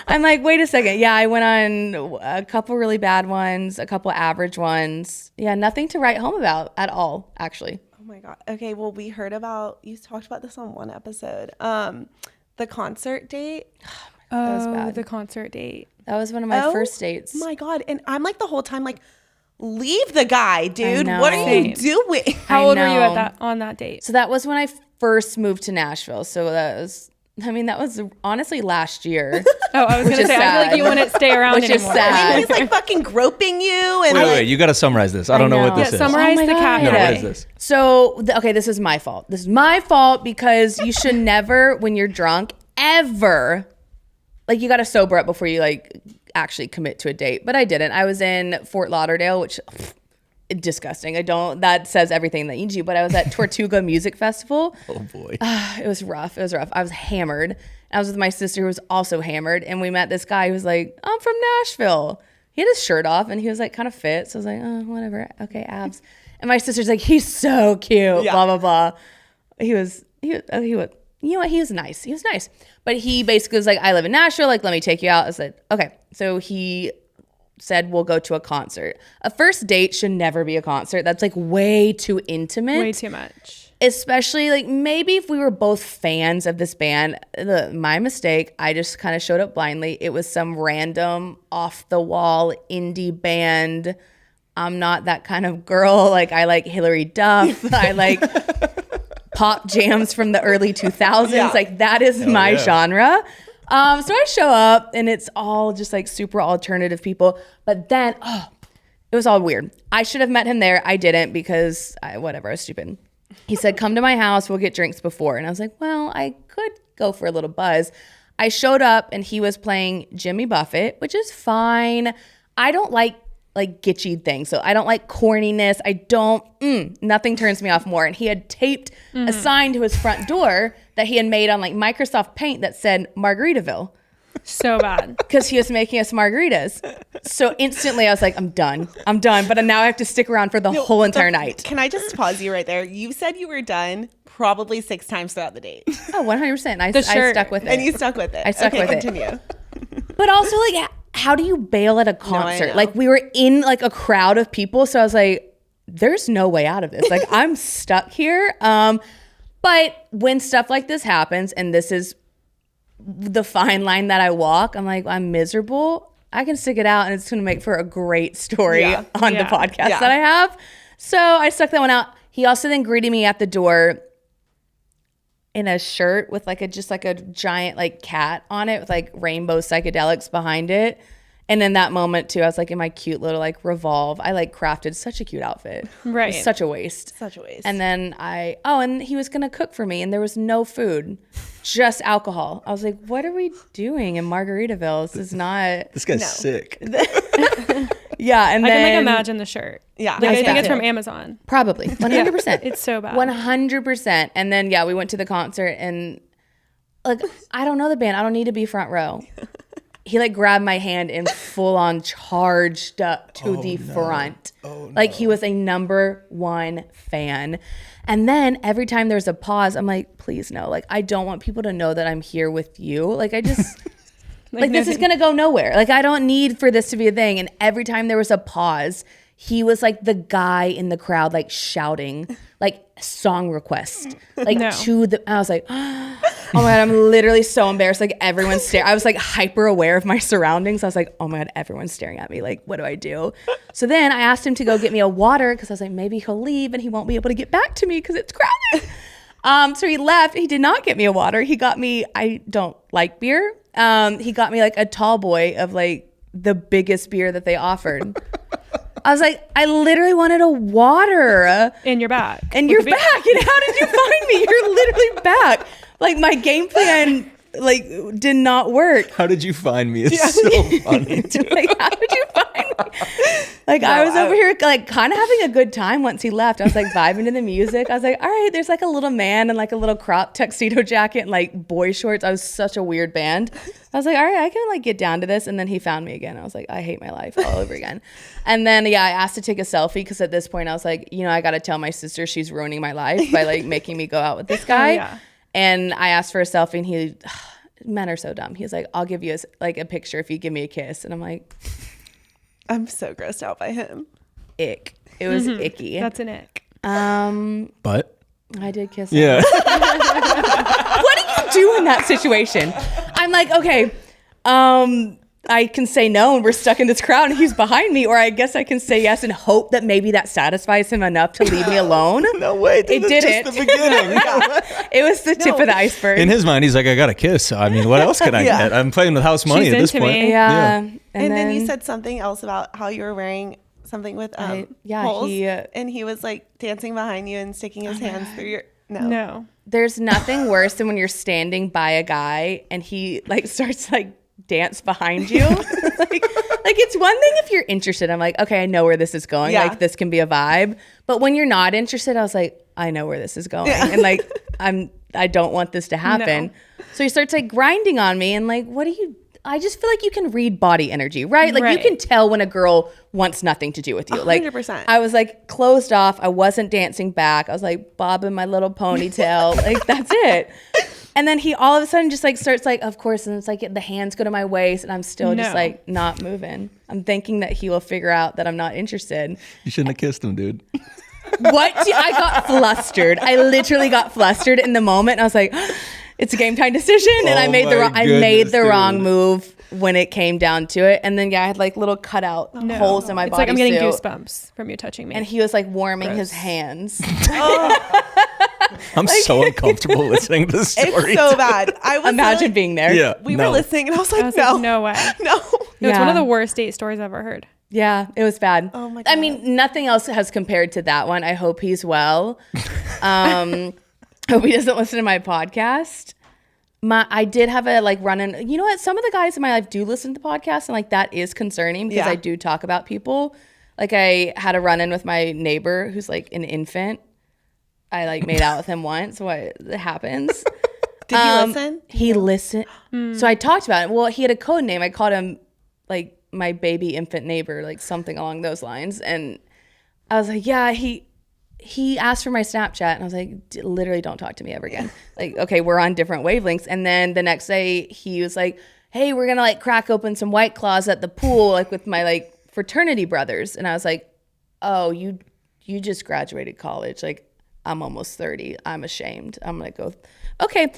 I'm like, wait a second. Yeah, I went on a couple really bad ones, a couple average ones. Yeah, nothing to write home about at all, actually. Oh my God. Okay. Well, we heard about, you talked about this on one episode. The concert date. was bad. The concert date. That was one of my first dates. Oh my God. And I'm like the whole time like, leave the guy, dude. know. What are you Same. doing? How I old were you know. on that date? So that was when I first moved to Nashville. So that was honestly last year. Oh, I was going to say, I feel like you wouldn't stay around Which is anymore. sad. And he's like fucking groping you. And Wait, you got to summarize this. I don't know what this is. Summarize the God. cat. No, Okay. what is this? So, this is my fault. This is my fault because you should never, when you're drunk, ever, like, you got to sober up before you, like, actually commit to a date. But I didn't. I was in Fort Lauderdale, which, disgusting. That says everything that you do. But I was at Tortuga Music Festival. Oh, boy. It was rough. I was hammered. I was with my sister who was also hammered. And we met this guy who was like, I'm from Nashville. He had his shirt off and he was like kind of fit. So I was like, oh, whatever. Okay, abs. And my sister's like, he's so cute, blah, blah, blah. He was, you know what? He was nice. He was nice. But he basically was like, I live in Nashville. Like, let me take you out. I said, okay. So he said, we'll go to a concert. A first date should never be a concert. That's like way too intimate. Way too much. Especially like maybe if we were both fans of this band. My mistake. I just kind of showed up blindly. It was some random off the wall indie band. I'm not that kind of girl. Like I like Hillary Duff. I like pop jams from the early 2000s. Yeah. Like that is my genre. So I show up and it's all just like super alternative people. But then, it was all weird. I should have met him there. I didn't because I was stupid. He said, come to my house. We'll get drinks before. And I was like, well, I could go for a little buzz. I showed up and he was playing Jimmy Buffett, which is fine. I don't like gitchy things. So I don't like corniness. Nothing turns me off more. And he had taped a sign to his front door that he had made on like Microsoft Paint that said Margaritaville. So bad. Because he was making us margaritas. So instantly I was like, I'm done. But now I have to stick around for the whole entire night. Can I just pause you right there? You said you were done probably 6 times throughout the date. Oh, 100%. I stuck with it. And you stuck with it. I stuck with it. Continue. But also, like, how do you bail at a concert? know. Like, we were in, like, a crowd of people. So I was like, there's no way out of this. Like, I'm stuck here. But when stuff like this happens, and this is the fine line that I walk, I'm like, I'm miserable. I can stick it out, and it's going to make for a great story on the podcast that I have. So I stuck that one out. He also then greeted me at the door in a shirt with like a giant like cat on it with like rainbow psychedelics behind it. And in that moment too, I was like in my cute little like Revolve. I like crafted such a cute outfit. Right. It was such a waste. Such a waste. And then and he was going to cook for me and there was no food, just alcohol. I was like, what are we doing in Margaritaville? This is not. This guy's sick. Yeah. And I then. can like imagine the shirt. Yeah. Like, I think bet. it's from Amazon. Probably. 100%. It's so bad. 100%. And then, we went to the concert and like, I don't know the band. I don't need to be front row. He like grabbed my hand and full on charged up to the front. Like he was a number one fan. And then every time there's a pause, I'm like, please no. Like, I don't want people to know that I'm here with you. Like, I just, like this is going to go nowhere. Like, I don't need for this to be a thing. And every time there was a pause, he was like the guy in the crowd, like shouting, like song requests, like I was like, oh my God, I'm literally so embarrassed. Like everyone's staring. I was like hyper aware of my surroundings. I was like, oh my God, everyone's staring at me. Like, what do I do? So then I asked him to go get me a water because I was like, maybe he'll leave and he won't be able to get back to me because it's crowded. So he left. He did not get me a water. He got me, I don't like beer. He got me like a tall boy of like the biggest beer that they offered. I was like, I literally wanted a water. In your back. And you're back. And how did you find me? You're literally back. Like my game plan like did not work. How did you find me? It's so funny. Like, how did you find me? Like I was over here like kind of having a good time once he left. I was like vibing to the music. I was like, all right, there's like a little man in like a little crop tuxedo jacket and like boy shorts. I was such a weird band. I was like, all right, I can like get down to this. And then he found me again. I was like, I hate my life all over again. And then, I asked to take a selfie because at this point I was like, I got to tell my sister she's ruining my life by like making me go out with this guy. Yeah. And I asked for a selfie and men are so dumb. He was like, I'll give you a picture if you give me a kiss. And I'm like, I'm so grossed out by him. ick. It was icky. That's an ick. But I did kiss him. yeah. What do you do in that situation? I'm like, okay, I can say no and we're stuck in this crowd and he's behind me, or I guess I can say yes and hope that maybe that satisfies him enough to leave me alone. No way. It didn't. Just the beginning. It was the tip of the iceberg. In his mind, he's like, I got a kiss. So, I mean, what else can I get? I'm playing with house money She's at this into point. me. Yeah. And then you said something else about how you were wearing something with holes, and he was like dancing behind you and sticking his hands through your No. There's nothing worse than when you're standing by a guy and he like starts like dance behind you. like it's one thing if you're interested. I'm like, okay, I know where this is going. Yeah. Like this can be a vibe. But when you're not interested, I was like, I know where this is going. Yeah. And like I don't want this to happen. No. So he starts like grinding on me and like, I just feel like you can read body energy, right? Like you can tell when a girl wants nothing to do with you. 100%. Like I was like closed off. I wasn't dancing back. I was like bobbing my little ponytail. Like that's it. And then he all of a sudden just like starts like, of course, and it's like the hands go to my waist and I'm still just like not moving. I'm thinking that he will figure out that I'm not interested. You shouldn't have kissed him, dude. What? I got flustered. I literally got flustered in the moment. I was like, it's a game time decision, and I made the wrong move when it came down to it. And then I had like little cutout holes in my body. It's like I'm getting goosebumps from you touching me. And he was like warming his hands. I'm so uncomfortable listening to this story. It's so bad. I was Imagine being there. Yeah, we were listening, and I was like, no way. No. It's one of the worst date stories I've ever heard. Yeah, it was bad. Oh my God. I mean, nothing else has compared to that one. I hope he's well. Hope he doesn't listen to my podcast. I did have a like run-in. You know what? Some of the guys in my life do listen to the podcast, and like that is concerning because I do talk about people. Like I had a run-in with my neighbor who's like an infant. I like made out with him once. What happens? Did he listen? He listened. So I talked about it. Well, he had a code name. I called him like my baby infant neighbor, like something along those lines. And I was like, yeah, he asked for my Snapchat, and I was like, literally don't talk to me ever again. Like, okay, we're on different wavelengths. And then the next day he was like, hey, we're going to like crack open some White Claws at the pool, like with my like fraternity brothers. And I was like, oh, you just graduated college. Like I'm almost 30. I'm ashamed. I'm going to go. Okay.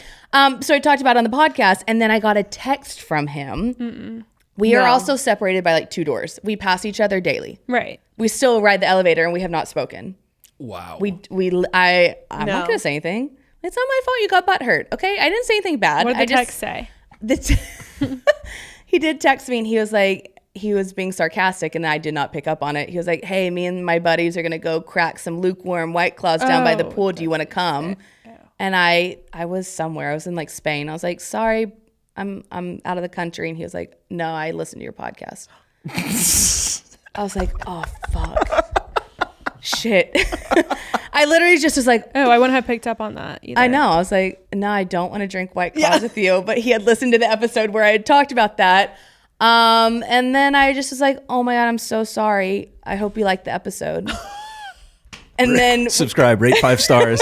So I talked about it on the podcast, and then I got a text from him. We are also separated by like 2 doors. We pass each other daily. Right. We still ride the elevator, and we have not spoken. Wow. I'm not going to say anything. It's not my fault you got butt hurt. Okay. I didn't say anything bad. What did the text say? He did text me, and he was like, he was being sarcastic, and I did not pick up on it. He was like, hey, me and my buddies are going to go crack some lukewarm White Claws down by the pool. Do you want to come? And I was somewhere. I was in like Spain. I was like, sorry, I'm out of the country. And he was like, no, I listen to your podcast. I was like, oh, fuck. Shit. I literally just was like, oh, I wouldn't have picked up on that either. I know. I was like, no, I don't want to drink White Claws with you. But he had listened to the episode where I had talked about that. And then I just was like, oh my God, I'm so sorry. I hope you liked the episode. And then subscribe, rate 5 stars.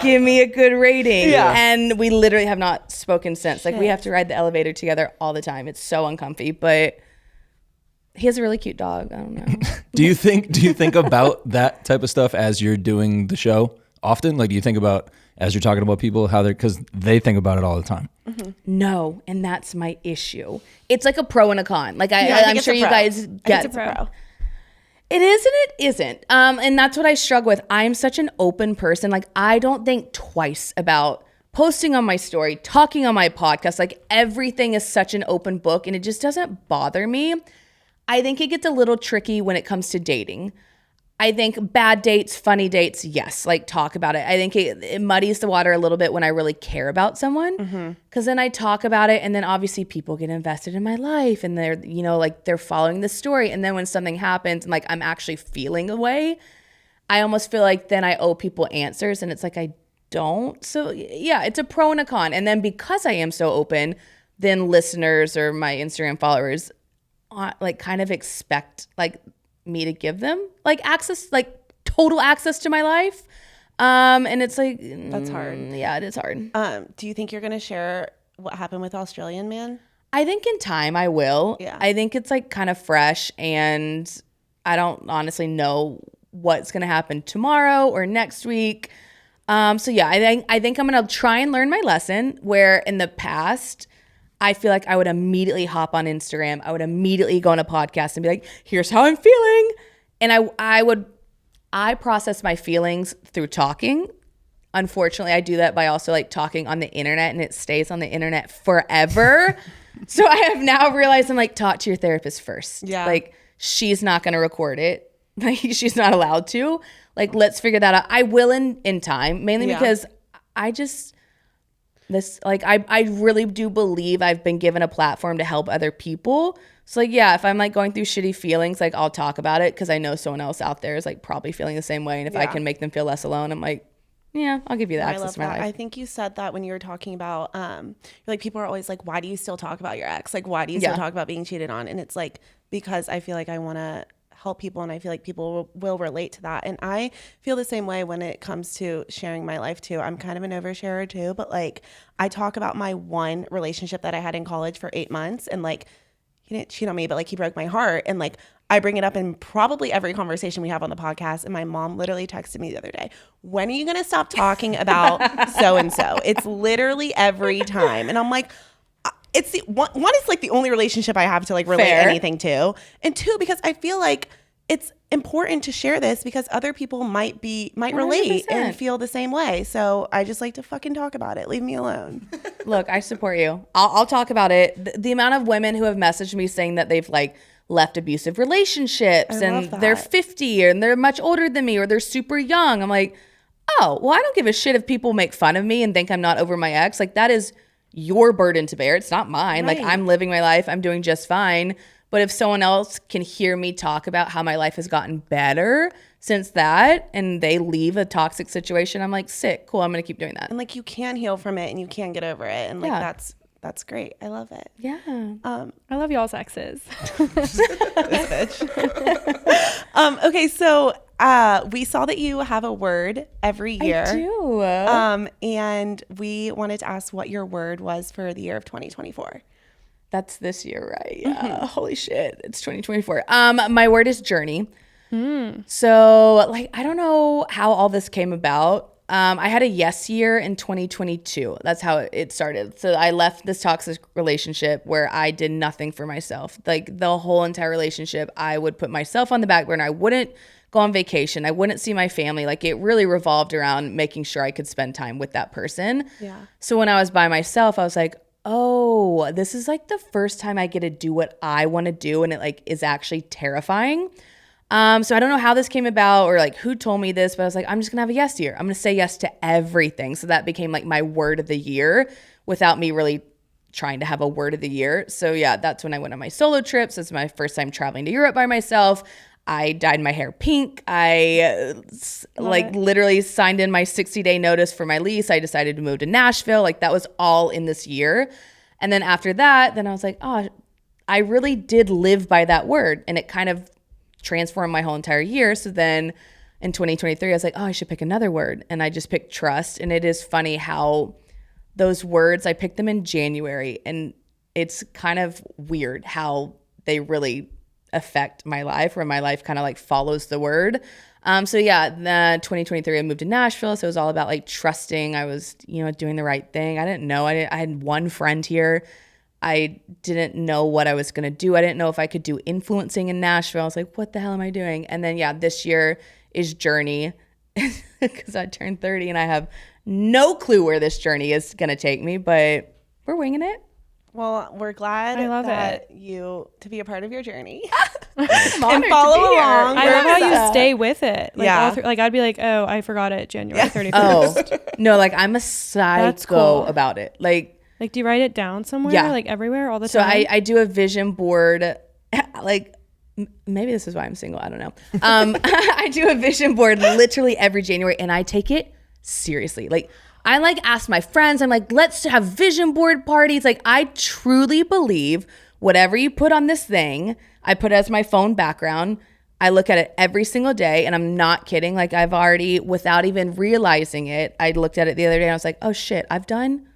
Give me a good rating. Yeah. And we literally have not spoken since. Like we have to ride the elevator together all the time. It's so uncomfy, but he has a really cute dog. I don't know. Do you think about that type of stuff as you're doing the show often? Like, do you think about as you're talking about people how because they think about it all the time? Mm-hmm. No, and that's my issue. It's like a pro and a con. Like I'm sure you guys get. It's a pro. It is and it isn't. And that's what I struggle with. I'm such an open person. Like I don't think twice about posting on my story, talking on my podcast. Like everything is such an open book, and it just doesn't bother me. I think it gets a little tricky when it comes to dating. I think bad dates, funny dates, yes, like talk about it. I think it muddies the water a little bit when I really care about someone, because then I talk about it, and then obviously people get invested in my life, and they're, you know, like they're following the story. And then when something happens and like I'm actually feeling a way, I almost feel like then I owe people answers, and it's like I don't. So yeah, it's a pro and a con. And then because I am so open, then listeners or my Instagram followers like kind of expect like me to give them like access, like total access to my life. And it's like, that's hard. Yeah, it is hard. Do you think you're going to share what happened with Australian man? I think in time I will. Yeah. I think it's like kind of fresh, and I don't honestly know what's going to happen tomorrow or next week. So yeah, I think I'm going to try and learn my lesson, where in the past I feel like I would immediately hop on Instagram. I would immediately go on a podcast and be like, here's how I'm feeling. And I process my feelings through talking. Unfortunately, I do that by also like talking on the internet, and it stays on the internet forever. So I have now realized I'm like, talk to your therapist first. Yeah. Like, she's not going to record it. Like, she's not allowed to. Like, let's figure that out. I will in time, mainly because I really do believe I've been given a platform to help other people. So like, yeah, if I'm like going through shitty feelings, like I'll talk about it because I know someone else out there is like probably feeling the same way. And if I can make them feel less alone, I'm like, yeah, I'll give you the access to my life. I think you said that when you were talking about, you're like, people are always like, why do you still talk about your ex? Like, why do you still talk about being cheated on? And it's like, because I feel like I want to help people, and I feel like people will relate to that. And I feel the same way when it comes to sharing my life too. I'm kind of an oversharer too, but like, I talk about my one relationship that I had in college for 8 months, and like, he didn't cheat on me, but like, he broke my heart. And like, I bring it up in probably every conversation we have on the podcast. And my mom literally texted me the other day, when are you going to stop talking about so-and-so? It's literally every time. And I'm like, it's the one is like the only relationship I have to like relate anything to. And two, because I feel like it's important to share this because other people might relate 100%. And feel the same way. So I just like to fucking talk about it. Leave me alone. Look, I support you. I'll talk about it. The amount of women who have messaged me saying that they've like left abusive relationships and they're 50 and they're much older than me or they're super young. I'm like, oh, well, I don't give a shit if people make fun of me and think I'm not over my ex. Like, that is your burden to bear. It's not mine. Right. Like, I'm living my life. I'm doing just fine. But if someone else can hear me talk about how my life has gotten better since that and they leave a toxic situation, I'm like, sick, cool, I'm going to keep doing that. And like, you can heal from it and you can get over it. And like, that's great. I love it. Yeah. I love y'all's exes. This bitch. Okay, so we saw that you have a word every year. I do. And we wanted to ask what your word was for the year of 2024. That's this year, right? Yeah. Holy shit. It's 2024. My word is journey. So like, I don't know how all this came about. I had a yes year in 2022. That's how it started. So I left this toxic relationship where I did nothing for myself. Like, the whole entire relationship, I would put myself on the back burner. I wouldn't go on vacation. I wouldn't see my family. Like, it really revolved around making sure I could spend time with that person. Yeah. So when I was by myself, I was like, oh, this is like the first time I get to do what I want to do. And it like is actually terrifying. So I don't know how this came about or like who told me this, but I was like, I'm just gonna have a yes year. I'm gonna say yes to everything. So that became like my word of the year without me really trying to have a word of the year. So yeah, that's when I went on my solo trips. It's my first time traveling to Europe by myself. I dyed my hair pink. I literally signed in my 60-day notice for my lease. I decided to move to Nashville. Like, that was all in this year. And then after that, then I was like, oh, I really did live by that word. And it kind of transformed my whole entire year. So then in 2023, I was like, oh, I should pick another word. And I just picked trust. And it is funny how those words, I picked them in January. And it's kind of weird how they really affect my life, where my life kind of like follows the word. So yeah, the 2023, I moved to Nashville. So it was all about like trusting. I was, doing the right thing. I didn't know. I had one friend here. I didn't know what I was going to do. I didn't know if I could do influencing in Nashville. I was like, what the hell am I doing? And then yeah, this year is journey because I turned 30 and I have no clue where this journey is going to take me, but we're winging it. Well, we're glad to be a part of your journey and follow along. I love how you stay with it. Like, like I'd be like, oh, I forgot it January 31st. Oh, no, like I'm a psycho about it. Like, do you write it down somewhere? Yeah. Like everywhere all the time? So I do a vision board. Like, maybe this is why I'm single. I don't know. I do a vision board literally every January and I take it seriously. Like, I like ask my friends, I'm like, let's have vision board parties. Like, I truly believe whatever you put on this thing, I put it as my phone background. I look at it every single day and I'm not kidding. Like, I've already, without even realizing it, I looked at it the other day and I was like, oh shit, I've done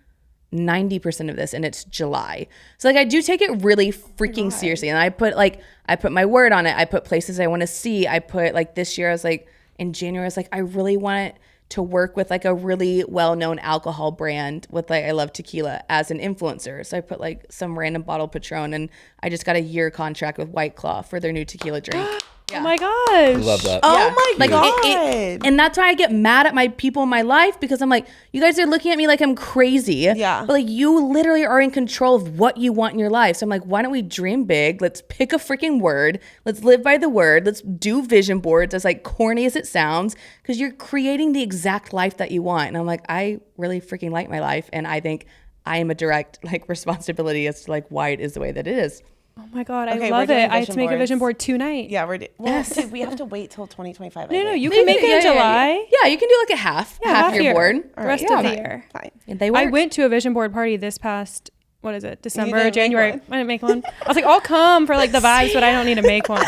90% of this and it's July. So like, I do take it really freaking seriously. And I put my word on it. I put places I want to see. I put like this year, I was like, in January, I was like, I really want to work with like a really well-known alcohol brand with like I love tequila as an influencer. So I put like some random bottle of Patron, and I just got a year contract with White Claw for their new tequila drink. Oh my gosh. Love that. Oh my God. And that's why I get mad at my people in my life, because I'm like, you guys are looking at me like I'm crazy. Yeah. But like, you literally are in control of what you want in your life. So I'm like, why don't we dream big? Let's pick a freaking word. Let's live by the word. Let's do vision boards, as like corny as it sounds, because you're creating the exact life that you want. And I'm like, I really freaking like my life. And I think I am a direct like responsibility as to like why it is the way that it is. Oh my God, Okay, I we're love doing it. I have vision to make a boards. vision board tonight. Yeah, dude, we have to wait till 2025. No, you can make it in Yeah, July. Yeah, you can do like a half your year. board. The rest Yeah, of the fine, year. Fine. And they I work. went to a vision board party this past, what is it, December, didn't make January. one. I didn't make one. I was like, I'll come for like the vibes, but I don't need to make one.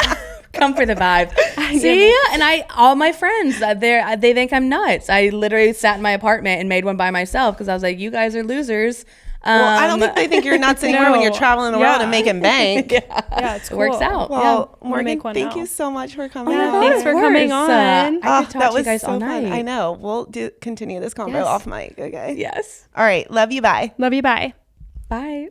Come for the vibe. See, and all my friends, they think I'm nuts. I literally sat in my apartment and made one by myself because I was like, you guys are losers. Well, I don't think they think you're nuts anymore when you're No. traveling the world and making bank. Yeah, it's cool. It works out. Well, Yeah. Morgan, Make one thank now. you so much for coming. Yeah, on. thanks for Of coming course. on. I could talk to you guys all fun. night. I know. We'll continue this convo Yes. off mic. Okay. Yes. All right. Love you. Bye. Love you. Bye. Bye.